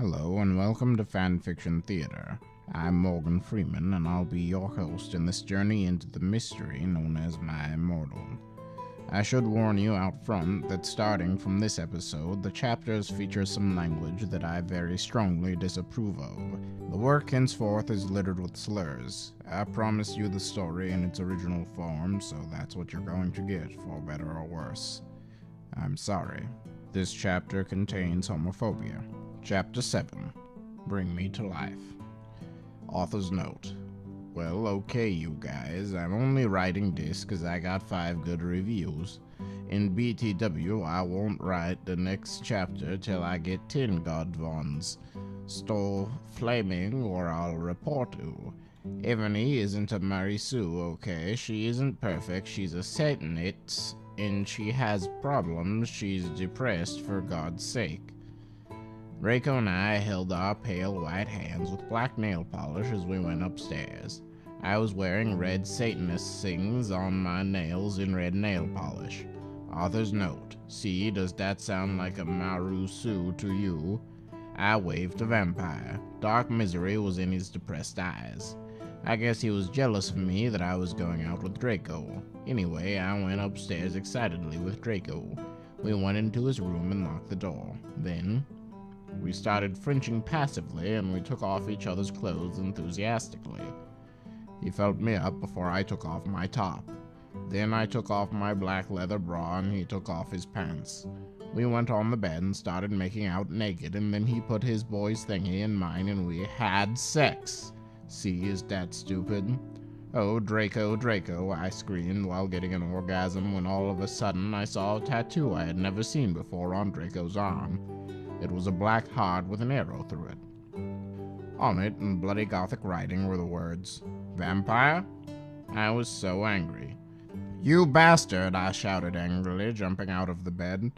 Hello and welcome to Fanfiction Theater. I'm Morgan Freeman and I'll be your host in this journey into the mystery known as My Immortal. I should warn you out front that starting from this episode, the chapters feature some language that I very strongly disapprove of. The work henceforth is littered with slurs. I promise you the story in its original form, so that's what you're going to get, for better or worse. I'm sorry. This chapter contains homophobia. Chapter 7. Bring Me to Life. Author's note. Well, okay, you guys, I'm only writing this because I got 5 good reviews. In BTW, I won't write the next chapter till I get 10 good ones. Stole flaming or I'll report you. Ebony isn't a Mary Sue, okay? She isn't perfect, she's a Satanist, and she has problems, she's depressed for God's sake. Draco and I held our pale white hands with black nail polish as we went upstairs. I was wearing red Satanist things on my nails in red nail polish. Author's note. See, does that sound like a Maru Sue to you? I waved a vampire. Dark misery was in his depressed eyes. I guess he was jealous of me that I was going out with Draco. Anyway, I went upstairs excitedly with Draco. We went into his room and locked the door. Then we started Frenching passively, and we took off each other's clothes enthusiastically. He felt me up before I took off my top. Then I took off my black leather bra, and he took off his pants. We went on the bed and started making out naked, and then he put his boy's thingy in mine, and we had sex. See, is that stupid? Oh, Draco, Draco, I screamed while getting an orgasm when all of a sudden I saw a tattoo I had never seen before on Draco's arm. It was a black heart with an arrow through it. On it, in bloody Gothic writing, were the words, "Vampire?" I was so angry. "You bastard!" I shouted angrily, jumping out of the bed.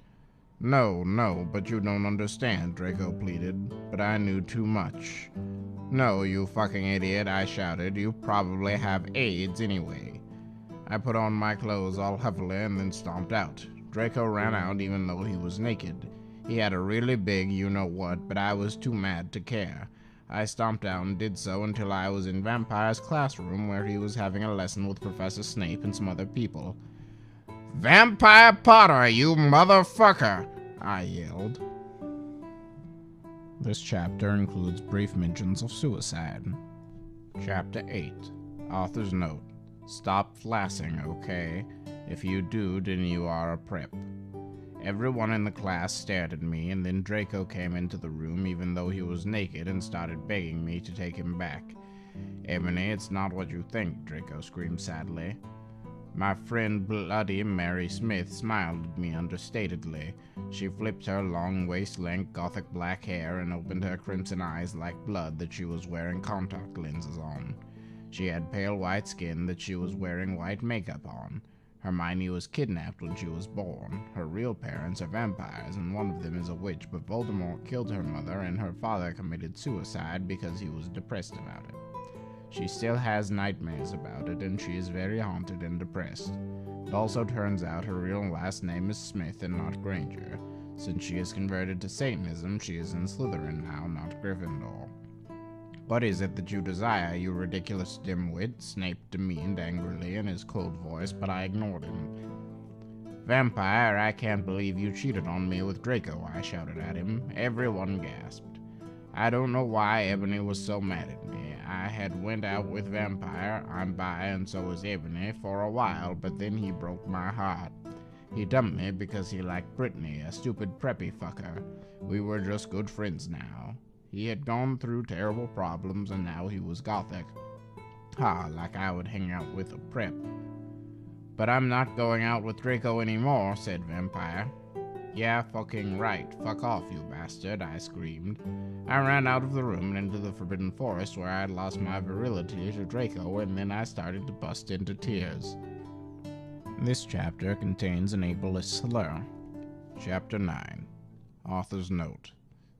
No, but you don't understand," Draco pleaded, but I knew too much. "No, you fucking idiot," I shouted. "You probably have AIDS anyway." I put on my clothes all heavily and then stomped out. Draco ran out even though he was naked. He had a really big you-know-what, but I was too mad to care. I stomped out and did so until I was in Vampire's classroom where he was having a lesson with Professor Snape and some other people. "Vampire Potter, you motherfucker!" I yelled. This chapter includes brief mentions of suicide. Chapter 8. Author's note. Stop flassing, okay? If you do, then you are a prep. Everyone in the class stared at me, and then Draco came into the room even though he was naked and started begging me to take him back. "Ebony, it's not what you think," Draco screamed sadly. My friend Bloody Mary Smith smiled at me understatedly. She flipped her long waist-length Gothic black hair and opened her crimson eyes like blood that she was wearing contact lenses on. She had pale white skin that she was wearing white makeup on. Hermione was kidnapped when she was born. Her real parents are vampires, and one of them is a witch, but Voldemort killed her mother, and her father committed suicide because he was depressed about it. She still has nightmares about it, and she is very haunted and depressed. It also turns out her real last name is Smith and not Granger. Since she is converted to Satanism, she is in Slytherin now, not Gryffindor. "What is it that you desire, you ridiculous dimwit?" Snape demeaned angrily in his cold voice, but I ignored him. "Vampire, I can't believe you cheated on me with Draco," I shouted at him. Everyone gasped. I don't know why Ebony was so mad at me. I had went out with Vampire, I'm bi and so is Ebony, for a while, but then he broke my heart. He dumped me because he liked Brittany, a stupid preppy fucker. We were just good friends now. He had gone through terrible problems and now he was Gothic. Like I would hang out with a prep. "But I'm not going out with Draco anymore," said Vampire. "Yeah, fucking right. Fuck off, you bastard," I screamed. I ran out of the room and into the Forbidden Forest where I had lost my virility to Draco, and then I started to bust into tears. This chapter contains an ableist slur. Chapter 9. Author's note.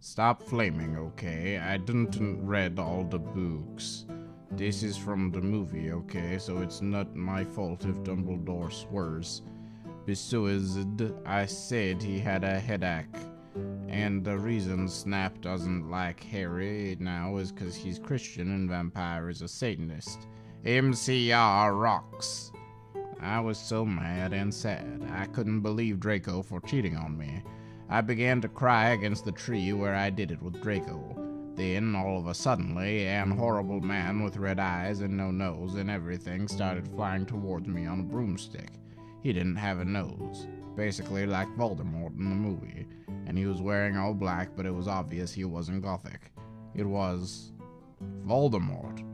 Stop flaming, okay? I didn't read all the books. This is from the movie, okay? So it's not my fault if Dumbledore swears. Besides, I said he had a headache. And the reason Snap doesn't like Harry now is because he's Christian and Vampire is a Satanist. MCR rocks. I was so mad and sad. I couldn't believe Draco for cheating on me. I began to cry against the tree where I did it with Draco. Then, all of a suddenly, an horrible man with red eyes and no nose and everything started flying towards me on a broomstick. He didn't have a nose, basically like Voldemort in the movie, and he was wearing all black, but it was obvious he wasn't Gothic. It was Voldemort.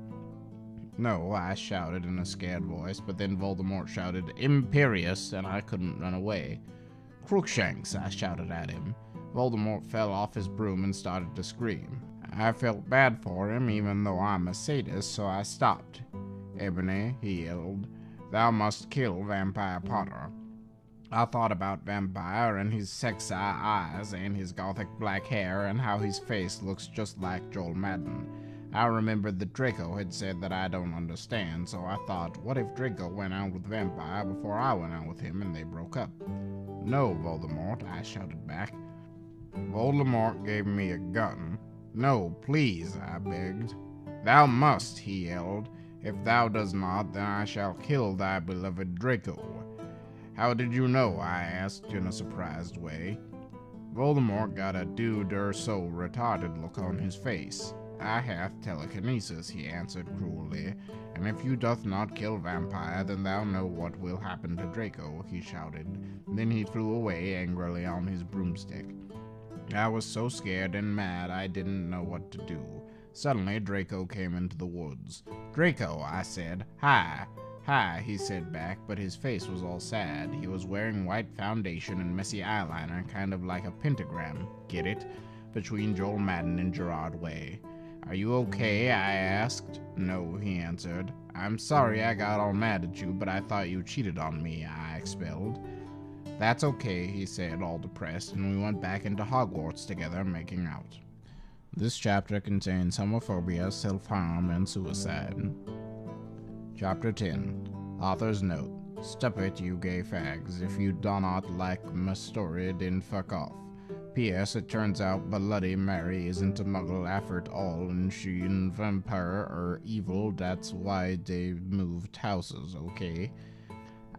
No, I shouted in a scared voice, but then Voldemort shouted, Imperious, and I couldn't run away. Crookshanks, I shouted at him. Voldemort fell off his broom and started to scream. I felt bad for him, even though I'm a sadist, so I stopped. Ebony, he yelled, thou must kill Vampire Potter. I thought about Vampire and his sexy eyes and his gothic black hair and how his face looks just like Joel Madden. I remembered that Draco had said that I don't understand, so I thought, what if Draco went out with Vampire before I went out with him and they broke up? No, Voldemort, I shouted back. Voldemort gave me a gun. No, please, I begged. Thou must, he yelled. If thou does not, then I shall kill thy beloved Draco. How did you know? I asked in a surprised way. Voldemort got a so retarded look on his face. I hath telekinesis, he answered cruelly, and if you doth not kill Vampire, then thou know what will happen to Draco, he shouted. Then he flew away angrily on his broomstick. I was so scared and mad I didn't know what to do. Suddenly, Draco came into the woods. Draco, I said. Hi. Hi, he said back, but his face was all sad. He was wearing white foundation and messy eyeliner, kind of like a pentagram. Get it? Between Joel Madden and Gerard Way. Are you okay? I asked. No, he answered. I'm sorry I got all mad at you, but I thought you cheated on me, I expelled. That's okay, he said, all depressed, and we went back into Hogwarts together, making out. This chapter contains homophobia, self-harm, and suicide. Chapter 10. Author's Note. Stop it, you gay fags. If you do not like my story, then fuck off. P.S. It turns out Bloody Mary isn't a muggle after all, and she and Vampire are evil. That's why they moved houses, okay?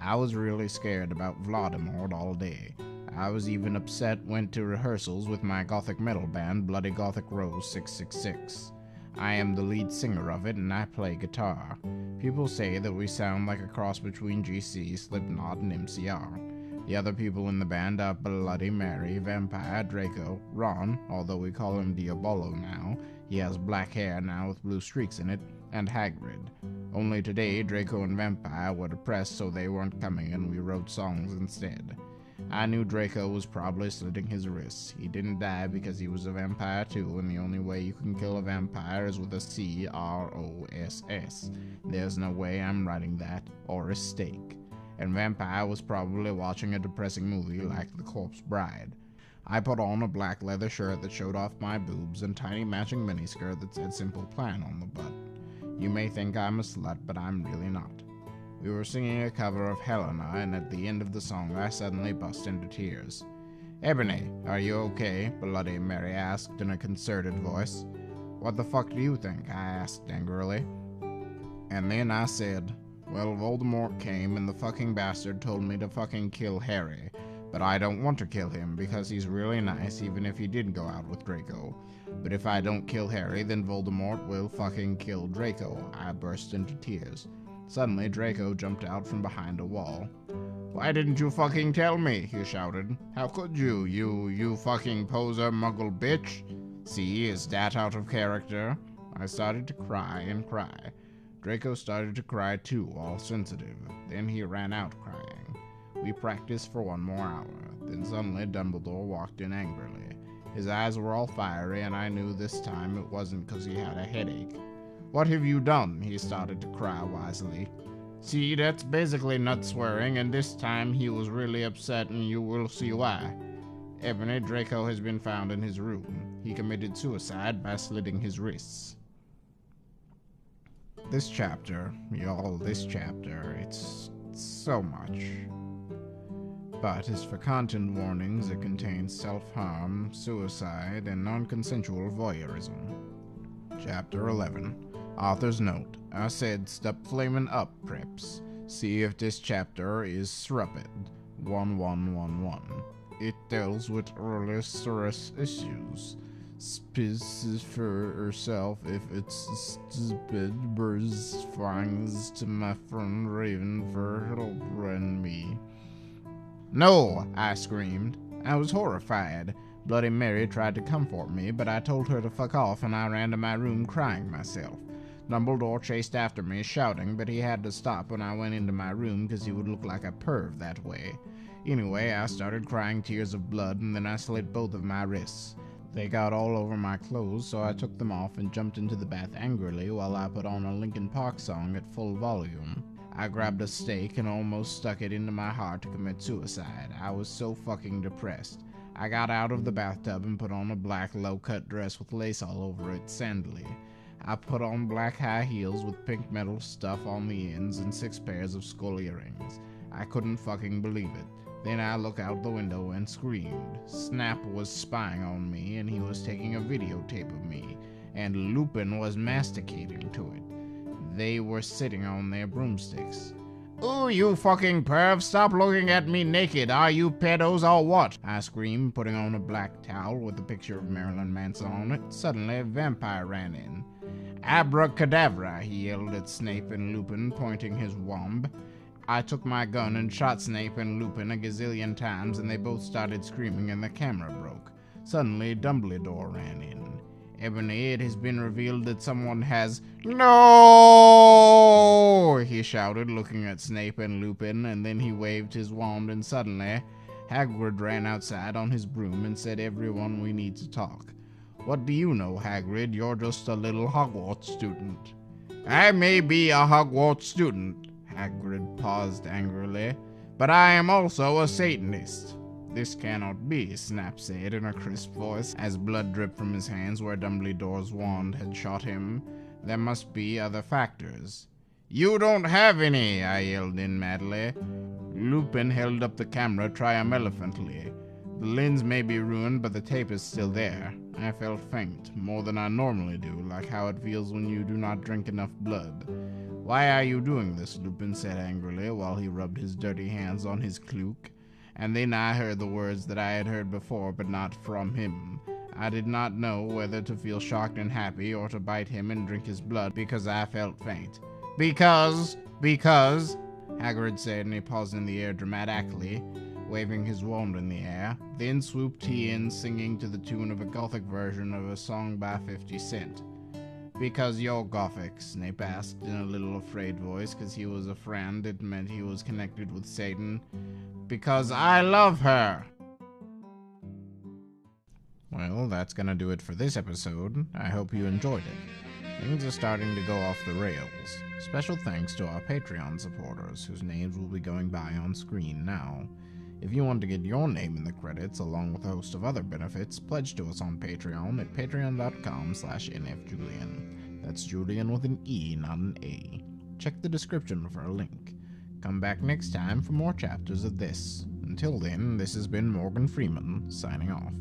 I was really scared about Voldemort all day. I was even upset, went to rehearsals with my gothic metal band, Bloody Gothic Rose 666. I am the lead singer of it, and I play guitar. People say that we sound like a cross between GC, Slipknot, and MCR. The other people in the band are Bloody Mary, Vampire, Draco, Ron, although we call him Diabolo now. He has black hair now with blue streaks in it, and Hagrid. Only today, Draco and Vampire were depressed, so they weren't coming, and we wrote songs instead. I knew Draco was probably slitting his wrists. He didn't die because he was a vampire too, and the only way you can kill a vampire is with a C-R-O-S-S. There's no way I'm writing that, or a steak. And Vampire was probably watching a depressing movie like The Corpse Bride. I put on a black leather shirt that showed off my boobs and tiny matching miniskirt that said Simple Plan on the butt. You may think I'm a slut, but I'm really not. We were singing a cover of Helena, and at the end of the song I suddenly burst into tears. Ebony, are you okay? Bloody Mary asked in a concerted voice. What the fuck do you think? I asked angrily. And then I said, well, Voldemort came and the fucking bastard told me to fucking kill Harry. But I don't want to kill him because he's really nice even if he did go out with Draco. But if I don't kill Harry, then Voldemort will fucking kill Draco. I burst into tears. Suddenly, Draco jumped out from behind a wall. Why didn't you fucking tell me? He shouted. How could you, you fucking poser muggle bitch? See, is that out of character? I started to cry and cry. Draco started to cry too, all sensitive. Then he ran out crying. We practiced for 1 more hour. Then suddenly Dumbledore walked in angrily. His eyes were all fiery, and I knew this time it wasn't because he had a headache. What have you done? He started to cry wisely. See, that's basically nut swearing, and this time he was really upset, and you will see why. Ebony, Draco has been found in his room. He committed suicide by slitting his wrists. This chapter, y'all, this chapter, it's so much. but as for content warnings, it contains self-harm, suicide, and non-consensual voyeurism. Chapter 11. Author's note. I said stop flaming up, preps. See if this chapter is Sruppet 1111. It deals with early stress issues. Spices for herself if it's stupid. Birds fangs to my friend Raven for helping me. No, I screamed. I was horrified. Bloody Mary tried to comfort me, but I told her to fuck off and I ran to my room crying myself. Dumbledore chased after me, shouting, but he had to stop when I went into my room because he would look like a perv that way. Anyway, I started crying tears of blood, and then I slit both of my wrists. They got all over my clothes, so I took them off and jumped into the bath angrily while I put on a Linkin Park song at full volume. I grabbed a stake and almost stuck it into my heart to commit suicide. I was so fucking depressed. I got out of the bathtub and put on a black low-cut dress with lace all over it, sandally. I put on black high heels with pink metal stuff on the ends and 6 pairs of skull earrings. I couldn't fucking believe it. Then I looked out the window and screamed. Snap was spying on me, and he was taking a videotape of me, and Lupin was masticating to it. They were sitting on their broomsticks. "Ooh, you fucking perv, stop looking at me naked. Are you pedos or what?" I screamed, putting on a black towel with a picture of Marilyn Manson on it. Suddenly, a vampire ran in. "Abracadabra," he yelled at Snape and Lupin, pointing his wand. I took my gun and shot Snape and Lupin a gazillion times, and they both started screaming and the camera broke. Suddenly, Dumbledore ran in. "Ebony, it has been revealed that someone has—" "No!" he shouted, looking at Snape and Lupin, and then he waved his wand, and suddenly, Hagrid ran outside on his broom and said, "Everyone, we need to talk." "What do you know, Hagrid? You're just a little Hogwarts student." "I may be a Hogwarts student," Hagrid paused angrily, "but I am also a Satanist." "This cannot be," Snap said in a crisp voice, as blood dripped from his hands where Dumbledore's wand had shot him. "There must be other factors." "You don't have any," I yelled in madly. Lupin held up the camera triumphantly. "The lens may be ruined, but the tape is still there." I felt faint, more than I normally do, like how it feels when you do not drink enough blood. "Why are you doing this?" Lupin said angrily, while he rubbed his dirty hands on his cloak. And then I heard the words that I had heard before, but not from him. I did not know whether to feel shocked and happy, or to bite him and drink his blood, because I felt faint. Because, Hagrid said, and he paused in the air dramatically, waving his wand in the air. Then swooped he in, singing to the tune of a Gothic version of a song by 50 Cent. "Because you're Gothic?" Snape asked in a little afraid voice, because he was a friend. It meant he was connected with Satan. "Because I love her." Well, that's gonna do it for this episode. I hope you enjoyed it. Things are starting to go off the rails. Special thanks to our Patreon supporters, whose names will be going by on screen now. If you want to get your name in the credits, along with a host of other benefits, pledge to us on Patreon at patreon.com/nfjulian. That's Julian with an E, not an A. Check the description for a link. Come back next time for more chapters of this. Until then, this has been Morgan Freeman, signing off.